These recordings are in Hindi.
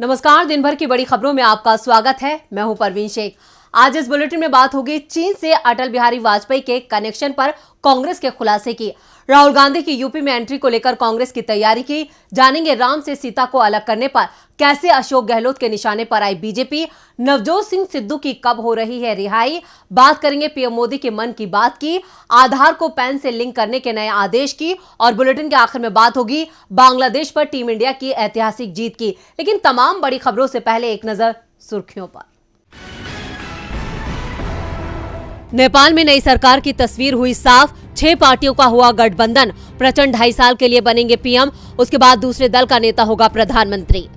नमस्कार, दिन भर की बड़ी खबरों में आपका स्वागत है। मैं हूं परवीन शेख। आज इस बुलेटिन में बात होगी चीन से अटल बिहारी वाजपेयी के कनेक्शन पर कांग्रेस के खुलासे की। राहुल गांधी की यूपी में एंट्री को लेकर कांग्रेस की तैयारी की। जानेंगे राम से सीता को अलग करने पर कैसे अशोक गहलोत के निशाने पर आई बीजेपी। नवजोत सिंह सिद्धू की कब हो रही है रिहाई। बात करेंगे पीएम मोदी के मन की बात की, आधार को पैन से लिंक करने के नए आदेश की और बुलेटिन के आखिर में बात होगी बांग्लादेश पर टीम इंडिया की ऐतिहासिक जीत की। लेकिन तमाम बड़ी खबरों से पहले एक नजर सुर्खियों पर। नेपाल में नई सरकार की तस्वीर हुई साफ। 6 पार्टियों का हुआ गठबंधन। प्रचंड 2.5 साल के लिए बनेंगे पीएम, उसके बाद दूसरे दल का नेता होगा प्रधानमंत्री।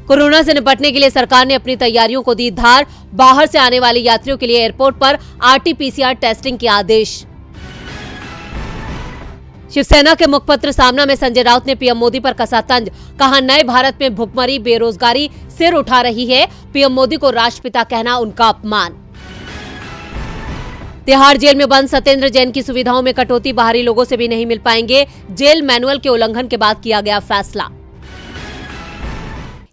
कोरोना से निपटने के लिए सरकार ने अपनी तैयारियों को दी धार। बाहर से आने वाले यात्रियों के लिए एयरपोर्ट पर आरटी-पीसीआर टेस्टिंग के आदेश। शिवसेना के मुखपत्र सामना में संजय राउत ने पीएम मोदी पर कसा तंज। कहा, नए भारत में भुखमरी बेरोजगारी सिर उठा रही है। पीएम मोदी को राष्ट्रपिता कहना उनका अपमान। तिहाड़ जेल में बंद सत्येंद्र जैन की सुविधाओं में कटौती, बाहरी लोगों से भी नहीं मिल पाएंगे। जेल मैनुअल के उल्लंघन के बाद किया गया फैसला।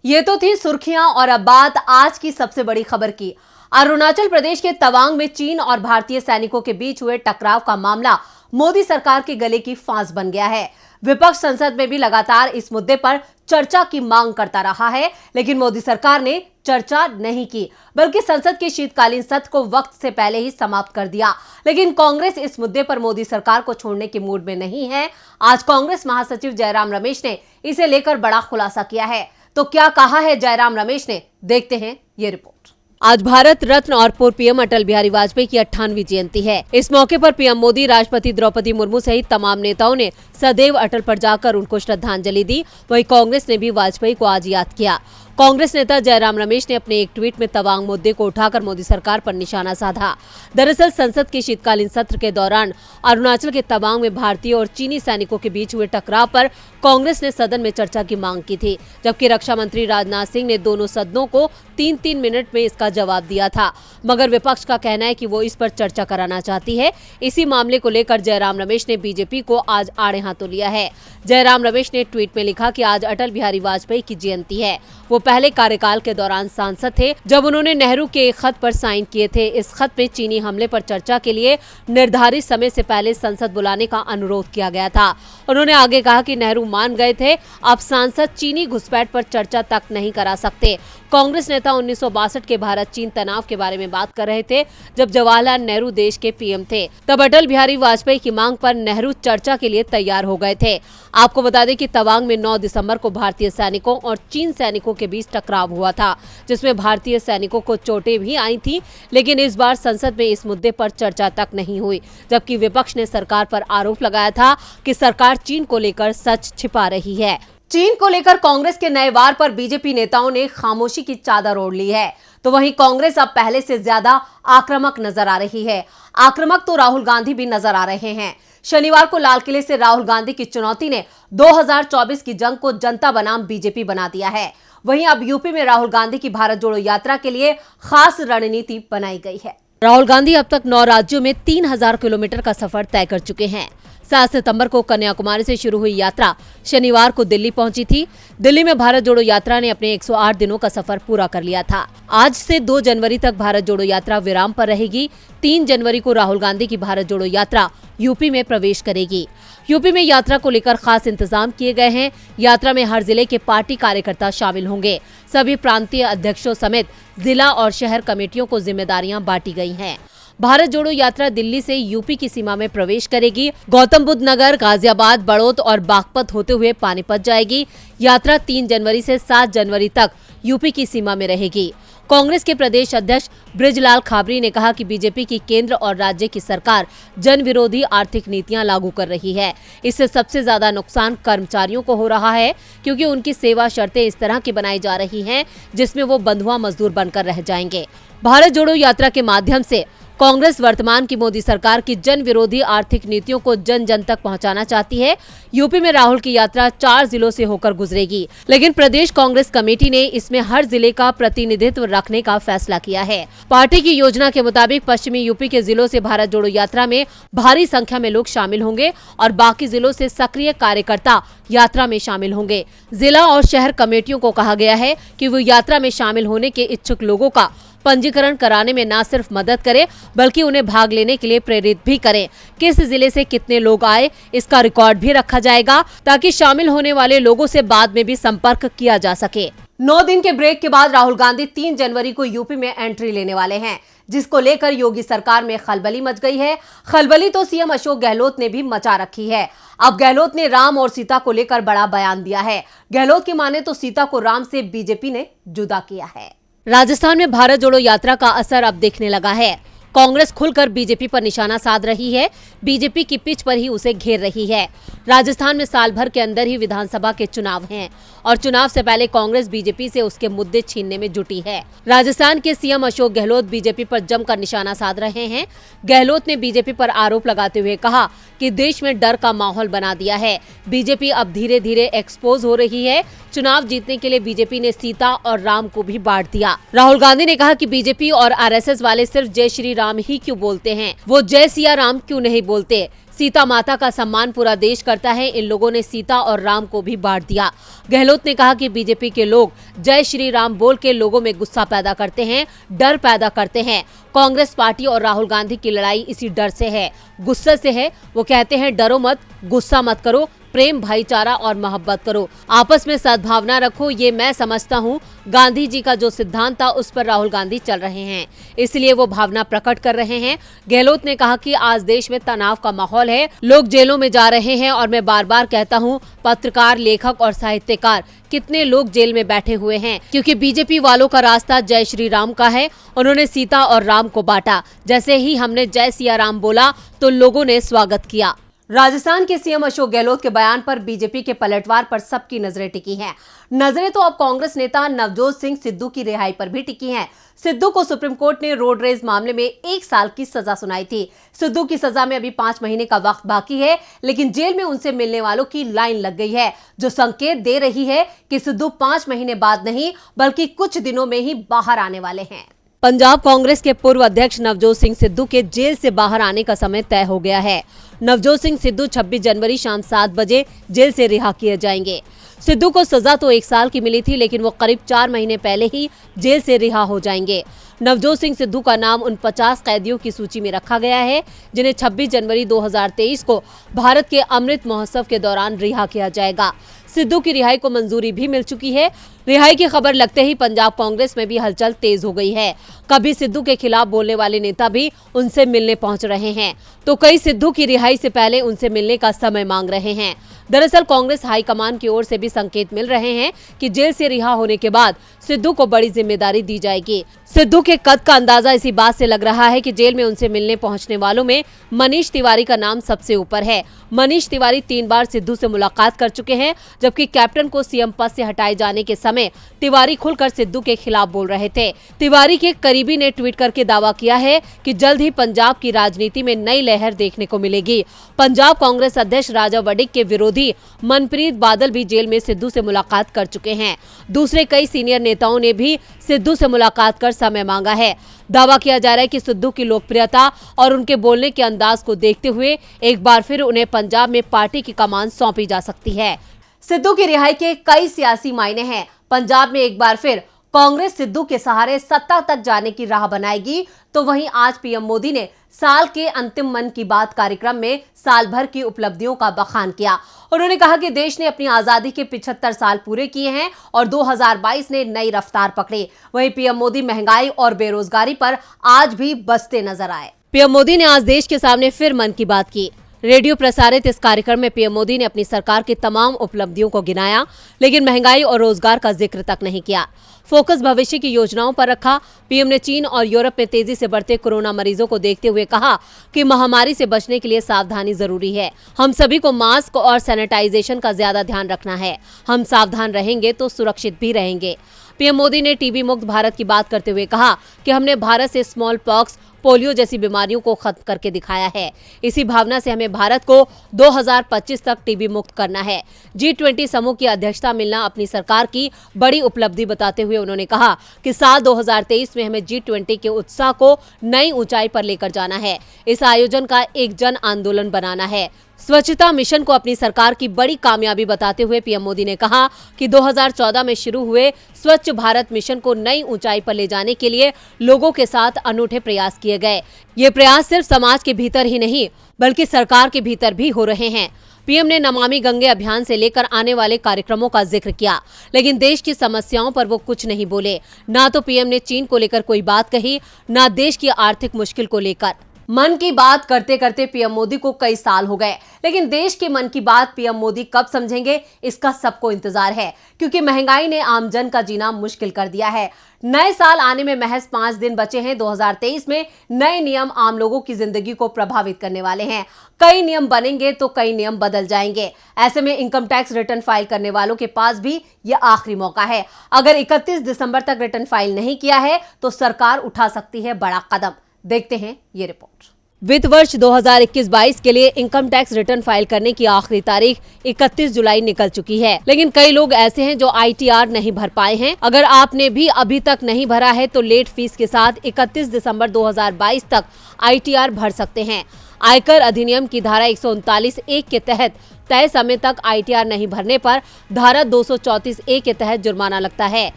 ये तो थी सुर्खियां और अब बात आज की सबसे बड़ी खबर की। अरुणाचल प्रदेश के तवांग में चीन और भारतीय सैनिकों के बीच हुए टकराव का मामला मोदी सरकार के गले की फांस बन गया है। विपक्ष संसद में भी लगातार इस मुद्दे पर चर्चा की मांग करता रहा है, लेकिन मोदी सरकार ने चर्चा नहीं की, बल्कि संसद के शीतकालीन सत्र को वक्त से पहले ही समाप्त कर दिया। लेकिन कांग्रेस इस मुद्दे पर मोदी सरकार को छोड़ने के मूड में नहीं है। आज कांग्रेस महासचिव जयराम रमेश ने इसे लेकर बड़ा खुलासा किया है। तो क्या कहा है जयराम रमेश ने, देखते हैं ये रिपोर्ट। आज भारत रत्न और पूर्व पीएम अटल बिहारी वाजपेयी की 98वीं जयंती है। इस मौके पर पीएम मोदी, राष्ट्रपति द्रौपदी मुर्मू सहित तमाम नेताओं ने सदैव अटल पर जाकर उनको श्रद्धांजलि दी। वहीं कांग्रेस ने भी वाजपेयी को आज याद किया। कांग्रेस नेता जयराम रमेश ने अपने एक ट्वीट में तवांग मुद्दे को उठाकर मोदी सरकार पर निशाना साधा। दरअसल संसद के शीतकालीन सत्र के दौरान अरुणाचल के तवांग में भारतीय और चीनी सैनिकों के बीच हुए टकराव पर कांग्रेस ने सदन में चर्चा की मांग की थी, जबकि रक्षा मंत्री राजनाथ सिंह ने दोनों सदनों को 3-3 मिनट में इसका जवाब दिया था। मगर विपक्ष का कहना है कि वो इस पर चर्चा कराना चाहती है। इसी मामले को लेकर जयराम रमेश ने बीजेपी को आज आड़े हाथों लिया है। जयराम रमेश ने ट्वीट में लिखा कि आज अटल बिहारी वाजपेयी की जयंती है। वो पहले कार्यकाल के दौरान सांसद थे जब उन्होंने नेहरू के एक खत पर साइन किए थे। इस खत में चीनी हमले पर चर्चा के लिए निर्धारित समय से पहले संसद बुलाने का अनुरोध किया गया था। उन्होंने आगे कहा कि नेहरू मान गए थे, अब सांसद चीनी घुसपैठ पर चर्चा तक नहीं करा सकते। कांग्रेस नेता 1962 के भारत चीन तनाव के बारे में बात कर रहे थे जब जवाहरलाल नेहरू देश के पीएम थे। तब अटल बिहारी वाजपेयी की मांग पर नेहरू चर्चा के लिए तैयार हो गए थे। आपको बता दें कि तवांग में 9 दिसंबर को भारतीय सैनिकों और चीन सैनिकों के बीच टकराव हुआ था, जिसमें भारतीय सैनिकों को चोटें भी आई थी। लेकिन इस बार संसद में इस मुद्दे पर चर्चा तक नहीं हुई, जबकि विपक्ष ने सरकार पर आरोप लगाया था कि सरकार चीन को लेकर सच छिपा रही है। चीन को लेकर कांग्रेस के नए वार पर बीजेपी नेताओं ने खामोशी की चादर ओढ़ ली है, तो वहीं कांग्रेस अब पहले से ज्यादा आक्रामक नजर आ रही है। आक्रामक तो राहुल गांधी भी नजर आ रहे हैं। शनिवार को लाल किले से राहुल गांधी की चुनौती ने 2024 की जंग को जनता बनाम बीजेपी बना दिया है। वहीं अब यूपी में राहुल गांधी की भारत जोड़ो यात्रा के लिए खास रणनीति बनाई गई है। राहुल गांधी अब तक 9 राज्यों में 3000 किलोमीटर का सफर तय कर चुके हैं। 7 सितंबर को कन्याकुमारी से शुरू हुई यात्रा शनिवार को दिल्ली पहुंची थी। दिल्ली में भारत जोड़ो यात्रा ने अपने 108 दिनों का सफर पूरा कर लिया था। आज से 2 जनवरी तक भारत जोड़ो यात्रा विराम पर रहेगी। 3 जनवरी को राहुल गांधी की भारत जोड़ो यात्रा यूपी में प्रवेश करेगी। यूपी में यात्रा को लेकर खास इंतजाम किए गए हैं। यात्रा में हर जिले के पार्टी कार्यकर्ता शामिल होंगे। सभी प्रांतीय अध्यक्षों समेत जिला और शहर कमेटियों को जिम्मेदारियां बांटी गई हैं। भारत जोड़ो यात्रा दिल्ली से यूपी की सीमा में प्रवेश करेगी। गौतम बुद्ध नगर, गाजियाबाद, बड़ौत और बागपत होते हुए पानीपत जाएगी। यात्रा 3 जनवरी से 7 जनवरी तक यूपी की सीमा में रहेगी। कांग्रेस के प्रदेश अध्यक्ष बृजलाल खाबरी ने कहा कि बीजेपी की केंद्र और राज्य की सरकार जन विरोधी आर्थिक नीतियां लागू कर रही है। इससे सबसे ज्यादा नुकसान कर्मचारियों को हो रहा है, क्योंकि उनकी सेवा शर्तें इस तरह की बनाई जा रही हैं जिसमें वो बंधुआ मजदूर बनकर रह जाएंगे। भारत जोड़ो यात्रा के माध्यम से कांग्रेस वर्तमान की मोदी सरकार की जन विरोधी आर्थिक नीतियों को जन जन तक पहुंचाना चाहती है। यूपी में राहुल की यात्रा 4 जिलों से होकर गुजरेगी, लेकिन प्रदेश कांग्रेस कमेटी ने इसमें हर जिले का प्रतिनिधित्व रखने का फैसला किया है। पार्टी की योजना के मुताबिक पश्चिमी यूपी के जिलों से भारत जोड़ो यात्रा में भारी संख्या में लोग शामिल होंगे और बाकी जिलों से सक्रिय कार्यकर्ता यात्रा में शामिल होंगे। जिला और शहर कमेटियों को कहा गया है कि वो यात्रा में शामिल होने के इच्छुक लोगों का पंजीकरण कराने में न सिर्फ मदद करें बल्कि उन्हें भाग लेने के लिए प्रेरित भी करें। किस जिले से कितने लोग आए इसका रिकॉर्ड भी रखा जाएगा ताकि शामिल होने वाले लोगों से बाद में भी संपर्क किया जा सके। 9 दिन के ब्रेक के बाद राहुल गांधी 3 जनवरी को यूपी में एंट्री लेने वाले हैं, जिसको लेकर योगी सरकार में खलबली मच गई है। खलबली तो सीएम अशोक गहलोत ने भी मचा रखी है। अब गहलोत ने राम और सीता को लेकर बड़ा बयान दिया है। गहलोत की माने तो सीता को राम से बीजेपी ने जुदा किया है। राजस्थान में भारत जोड़ो यात्रा का असर अब दिखने लगा है। कांग्रेस खुलकर बीजेपी पर निशाना साध रही है, बीजेपी की पिच पर ही उसे घेर रही है। राजस्थान में साल भर के अंदर ही विधानसभा के चुनाव हैं और चुनाव से पहले कांग्रेस बीजेपी से उसके मुद्दे छीनने में जुटी है। राजस्थान के सीएम अशोक गहलोत बीजेपी पर जमकर निशाना साध रहे हैं। गहलोत ने बीजेपी पर आरोप लगाते हुए कहा कि देश में डर का माहौल बना दिया है। बीजेपी अब धीरे धीरे एक्सपोज हो रही है। चुनाव जीतने के लिए बीजेपी ने सीता और राम को भी बांट दिया। राहुल गांधी ने कहा कि बीजेपी और आरएसएस वाले सिर्फ जय श्री राम ही क्यों बोलते हैं, वो जय सिया राम क्यों नहीं बोलते। सीता माता का सम्मान पूरा देश करता है, इन लोगों ने सीता और राम को भी बांट दिया। गहलोत ने कहा कि बीजेपी के लोग जय श्री राम बोल के लोगों में गुस्सा पैदा करते हैं, डर पैदा करते हैं। कांग्रेस पार्टी और राहुल गांधी की लड़ाई इसी डर से है, गुस्से से है। वो कहते हैं डरो मत, गुस्सा मत करो, प्रेम भाईचारा और मोहब्बत करो, आपस में सद्भावना रखो। ये मैं समझता हूँ गांधी जी का जो सिद्धांत था उस पर राहुल गांधी चल रहे हैं, इसलिए वो भावना प्रकट कर रहे हैं। गहलोत ने कहा कि आज देश में तनाव का माहौल है, लोग जेलों में जा रहे हैं और मैं बार बार कहता हूँ पत्रकार, लेखक और साहित्यकार कितने लोग जेल में बैठे हुए हैं क्योंकि बीजेपी वालों का रास्ता जय श्री राम का है। उन्होंने सीता और राम को बांटा। जैसे ही हमने जय सिया राम बोला तो लोगों ने स्वागत किया। राजस्थान के सीएम अशोक गहलोत के बयान पर बीजेपी के पलटवार पर सबकी नजरें टिकी हैं। नजरें तो अब कांग्रेस नेता नवजोत सिंह सिद्धू की रिहाई पर भी टिकी हैं। सिद्धू को सुप्रीम कोर्ट ने रोड रेज मामले में 1 साल की सजा सुनाई थी। सिद्धू की सजा में अभी 5 महीने का वक्त बाकी है, लेकिन जेल में उनसे मिलने वालों की लाइन लग गई है, जो संकेत दे रही है कि सिद्धू 5 महीने बाद नहीं बल्कि कुछ दिनों में ही बाहर आने वाले हैं। पंजाब कांग्रेस के पूर्व अध्यक्ष नवजोत सिंह सिद्धू के जेल से बाहर आने का समय तय हो गया है। नवजोत सिंह सिद्धू 26 जनवरी शाम 7 बजे जेल से रिहा किए जाएंगे। सिद्धू को सजा तो 1 साल की मिली थी, लेकिन वो करीब 4 महीने पहले ही जेल से रिहा हो जाएंगे। नवजोत सिंह सिद्धू का नाम उन 50 कैदियों की सूची में रखा गया है जिन्हें 26 जनवरी 2023 को भारत के अमृत महोत्सव के दौरान रिहा किया जाएगा। सिद्धू की रिहाई को मंजूरी भी मिल चुकी है। रिहाई की खबर लगते ही पंजाब कांग्रेस में भी हलचल तेज हो गई है। कभी सिद्धू के खिलाफ बोलने वाले नेता भी उनसे मिलने पहुंच रहे हैं, तो कई सिद्धू की रिहाई से पहले उनसे मिलने का समय मांग रहे हैं। दरअसल कांग्रेस हाईकमान की ओर से भी संकेत मिल रहे हैं कि जेल से रिहा होने के बाद सिद्धू को बड़ी जिम्मेदारी दी जाएगी। सिद्धू के कद का अंदाजा इसी बात से लग रहा है कि जेल में उनसे मिलने पहुंचने वालों में मनीष तिवारी का नाम सबसे ऊपर है। मनीष तिवारी 3 बार सिद्धू से मुलाकात कर चुके हैं, जबकि कैप्टन को सीएम पद से हटाए जाने के समय तिवारी खुलकर सिद्धू के खिलाफ बोल रहे थे। तिवारी के करीबी ने ट्वीट करके दावा किया है कि जल्द ही पंजाब की राजनीति में नई लहर देखने को मिलेगी। पंजाब कांग्रेस अध्यक्ष राजा वड़िक के विरोधी मनप्रीत बादल भी जेल में सिद्धू से मुलाकात कर चुके हैं। दूसरे कई सीनियर नेताओं ने भी सिद्धू से मुलाकात कर समय मांगा है। दावा किया जा रहा है कि सिद्धू की लोकप्रियता और उनके बोलने के अंदाज को देखते हुए एक बार फिर उन्हें पंजाब में पार्टी की कमान सौंपी जा सकती है। सिद्धू की रिहाई के कई सियासी मायने हैं। पंजाब में एक बार फिर कांग्रेस सिद्धू के सहारे सत्ता तक जाने की राह बनाएगी, तो वहीं आज पीएम मोदी ने साल के अंतिम मन की बात कार्यक्रम में साल भर की उपलब्धियों का बखान किया। उन्होंने कहा कि देश ने अपनी आजादी के 75 साल पूरे किए हैं और 2022 ने नई रफ्तार पकड़ी। वहीं पीएम मोदी महंगाई और बेरोजगारी पर आज भी बसते नजर आए। पीएम मोदी ने आज देश के सामने फिर मन की बात की। रेडियो प्रसारित इस कार्यक्रम में पीएम मोदी ने अपनी सरकार की तमाम उपलब्धियों को गिनाया, लेकिन महंगाई और रोजगार का जिक्र तक नहीं किया। फोकस भविष्य की योजनाओं पर रखा। पीएम ने चीन और यूरोप में तेजी से बढ़ते कोरोना मरीजों को देखते हुए कहा कि महामारी से बचने के लिए सावधानी जरूरी है। हम सभी को मास्क और सैनिटाइजेशन का ज्यादा ध्यान रखना है। हम सावधान रहेंगे तो सुरक्षित भी रहेंगे। पीएम मोदी ने टीबी मुक्त भारत की बात करते हुए कहा कि हमने भारत से स्मॉल पॉक्स, पोलियो जैसी बीमारियों को खत्म करके दिखाया है। इसी भावना से हमें भारत को 2025 तक टीबी मुक्त करना है। G20 समूह की अध्यक्षता मिलना अपनी सरकार की बड़ी उपलब्धि बताते हुए उन्होंने कहा कि साल 2023 में हमें G20 के उत्साह को नई ऊंचाई पर लेकर जाना है। इस आयोजन का एक जन आंदोलन बनाना है। स्वच्छता मिशन को अपनी सरकार की बड़ी कामयाबी बताते हुए पीएम मोदी ने कहा कि 2014 में शुरू हुए स्वच्छ भारत मिशन को नई ऊंचाई पर ले जाने के लिए लोगों के साथ अनूठे प्रयास किए गए। ये प्रयास सिर्फ समाज के भीतर ही नहीं बल्कि सरकार के भीतर भी हो रहे हैं। पीएम ने नमामि गंगे अभियान से लेकर आने वाले कार्यक्रमों का जिक्र किया, लेकिन देश की समस्याओं पर वो कुछ नहीं बोले। ना तो पीएम ने चीन को लेकर कोई बात कही, ना देश की आर्थिक मुश्किल को लेकर। मन की बात करते करते पीएम मोदी को कई साल हो गए, लेकिन देश की मन की बात पीएम मोदी कब समझेंगे, इसका सबको इंतजार है, क्योंकि महंगाई ने आमजन का जीना मुश्किल कर दिया है। नए साल आने में महज 5 दिन बचे हैं। 2023 में नए नियम आम लोगों की जिंदगी को प्रभावित करने वाले हैं। कई नियम बनेंगे तो कई नियम बदल जाएंगे। ऐसे में इनकम टैक्स रिटर्न फाइल करने वालों के पास भी यह आखिरी मौका है। अगर 31 दिसंबर तक रिटर्न फाइल नहीं किया है तो सरकार उठा सकती है बड़ा कदम। देखते हैं ये रिपोर्ट। वित्त वर्ष 2021-22 के लिए इनकम टैक्स रिटर्न फाइल करने की आखिरी तारीख 31 जुलाई निकल चुकी है, लेकिन कई लोग ऐसे हैं जो ITR नहीं भर पाए हैं। अगर आपने भी अभी तक नहीं भरा है तो लेट फीस के साथ 31 दिसंबर 2022 तक ITR भर सकते हैं। आयकर अधिनियम की धारा 139(1) के तहत तय समय तक ITR नहीं भरने पर धारा 234(a) के तहत जुर्माना लगता है।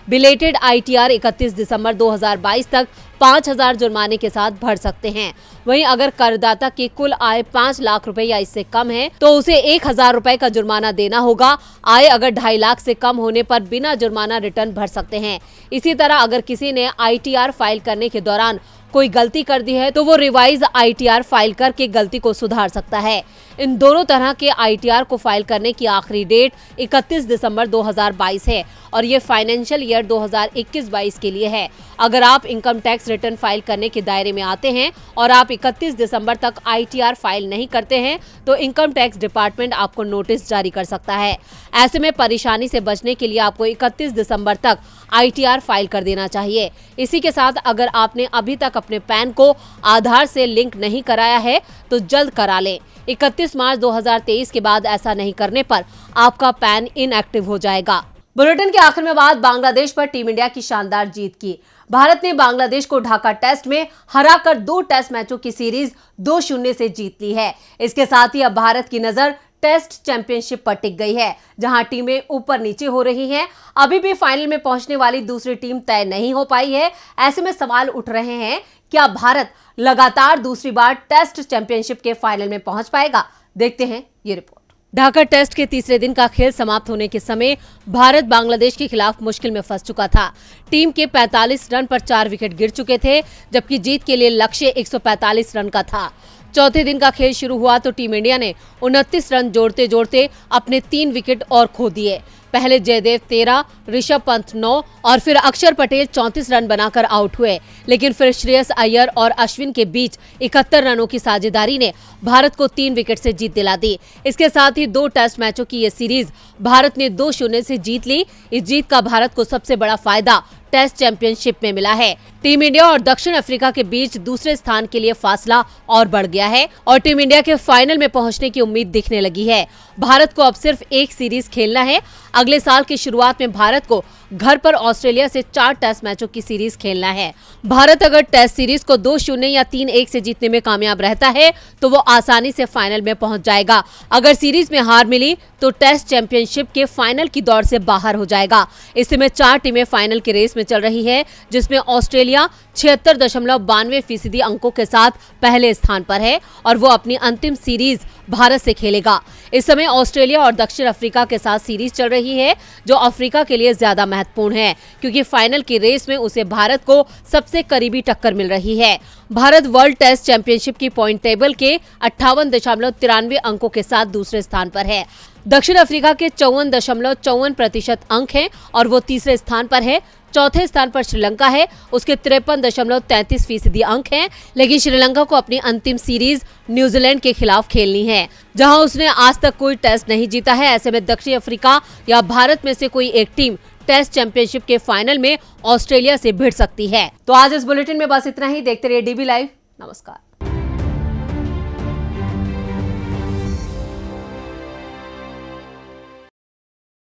बिलेटेड ITR 31 दिसंबर 2022 तक 5,000 जुर्माने के साथ भर सकते हैं। वहीं अगर करदाता की कुल आय 5 लाख रुपए या इससे कम है तो उसे 1,000 रुपए का जुर्माना देना होगा। आय अगर 2.5 लाख से कम होने पर बिना जुर्माना रिटर्न भर सकते हैं। इसी तरह अगर किसी ने ITR फाइल करने के दौरान कोई गलती कर दी है तो वो रिवाइज ITR फाइल करके गलती को सुधार सकता है। इन दोनों तरह के ITR को फाइल करने की आखिरी डेट 31 दिसंबर 2022 है और ये फाइनेंशियल ईयर 2021-22 के लिए है। अगर आप इनकम टैक्स रिटर्न फाइल करने के दायरे में आते हैं और आप 31 दिसंबर तक ITR फाइल नहीं करते हैं तो इनकम टैक्स डिपार्टमेंट आपको नोटिस जारी कर सकता है। ऐसे में परेशानी से बचने के लिए आपको 31 दिसंबर तक ITR फाइल कर देना चाहिए। इसी के साथ अगर आपने अभी तक अपने पैन को आधार से लिंक नहीं कराया है तो जल्द करा लें। 31 मार्च 2023 के बाद ऐसा नहीं करने पर आपका पैन इनएक्टिव हो जाएगा। बुलेटिन के आखिर में बात बांग्लादेश पर टीम इंडिया की शानदार जीत की। भारत ने बांग्लादेश को ढाका टेस्ट में हराकर 2 टेस्ट मैचों की सीरीज 2-0 से जीत ली है। इसके साथ ही अब भारत की नजर टेस्ट चैंपियनशिप पर टिक गई है, जहां टीमें ऊपर नीचे हो रही हैं। अभी भी फाइनल में पहुंचने वाली दूसरी टीम तय नहीं हो पाई है। ऐसे में सवाल उठ रहे हैं, क्या भारत लगातार दूसरी बार टेस्ट चैंपियनशिप के फाइनल में पहुंच पाएगा? देखते हैं ये रिपोर्ट। ढाका टेस्ट के तीसरे दिन का खेल समाप्त होने के समय भारत बांग्लादेश के खिलाफ मुश्किल में फंस चुका था। टीम के 45 रन पर 4 विकेट गिर चुके थे, जबकि जीत के लिए लक्ष्य 145 रन का था। चौथे दिन का खेल शुरू हुआ तो टीम इंडिया ने 29 रन जोड़ते जोड़ते अपने 3 विकेट और खो दिए। पहले जयदेव 13, ऋषभ पंत 9 और फिर अक्षर पटेल 34 रन बनाकर आउट हुए, लेकिन फिर श्रेयस अय्यर और अश्विन के बीच 71 रनों की साझेदारी ने भारत को 3 विकेट से जीत दिला दी। इसके साथ ही 2 टेस्ट मैचों की ये सीरीज भारत ने 2-0 से जीत ली। इस जीत का भारत को सबसे बड़ा फायदा टेस्ट चैंपियनशिप में मिला है। टीम इंडिया और दक्षिण अफ्रीका के बीच दूसरे स्थान के लिए फासला और बढ़ गया है और टीम इंडिया के फाइनल में पहुंचने की उम्मीद दिखने लगी है। भारत को अब सिर्फ एक सीरीज खेलना है। अगले साल की शुरुआत में भारत को घर पर ऑस्ट्रेलिया से 4 टेस्ट मैचों की सीरीज खेलना है। भारत अगर टेस्ट सीरीज को 2-0 या 3-1 से जीतने में कामयाब रहता है तो वो आसानी से फाइनल में पहुंच जाएगा। अगर सीरीज में हार मिली तो टेस्ट चैंपियनशिप के फाइनल की दौड़ से बाहर हो जाएगा। इस समय 4 टीमें फाइनल की रेस में चल रही है, जिसमें ऑस्ट्रेलिया 76.92% अंकों के साथ पहले स्थान पर है और वो अपनी अंतिम सीरीज भारत से खेलेगा। इस समय ऑस्ट्रेलिया और दक्षिण अफ्रीका के साथ सीरीज चल रही है, जो अफ्रीका के लिए ज्यादा महत्वपूर्ण है क्योंकि फाइनल की रेस में उसे भारत को सबसे करीबी टक्कर मिल रही है। भारत वर्ल्ड टेस्ट चैंपियनशिप की पॉइंट टेबल के 58.93 अंकों के साथ दूसरे स्थान पर है। दक्षिण अफ्रीका के 54.54% अंक हैं और वो तीसरे स्थान पर है। चौथे स्थान पर श्रीलंका है, उसके 53.33% अंक हैं, लेकिन श्रीलंका को अपनी अंतिम सीरीज न्यूजीलैंड के खिलाफ खेलनी है, जहां उसने आज तक कोई टेस्ट नहीं जीता है। ऐसे में दक्षिण अफ्रीका या भारत में से कोई एक टीम टेस्ट चैंपियनशिप के फाइनल में ऑस्ट्रेलिया से भिड़ सकती है। तो आज इस बुलेटिन में बस इतना ही। देखते रहिए डीबी लाइव। नमस्कार।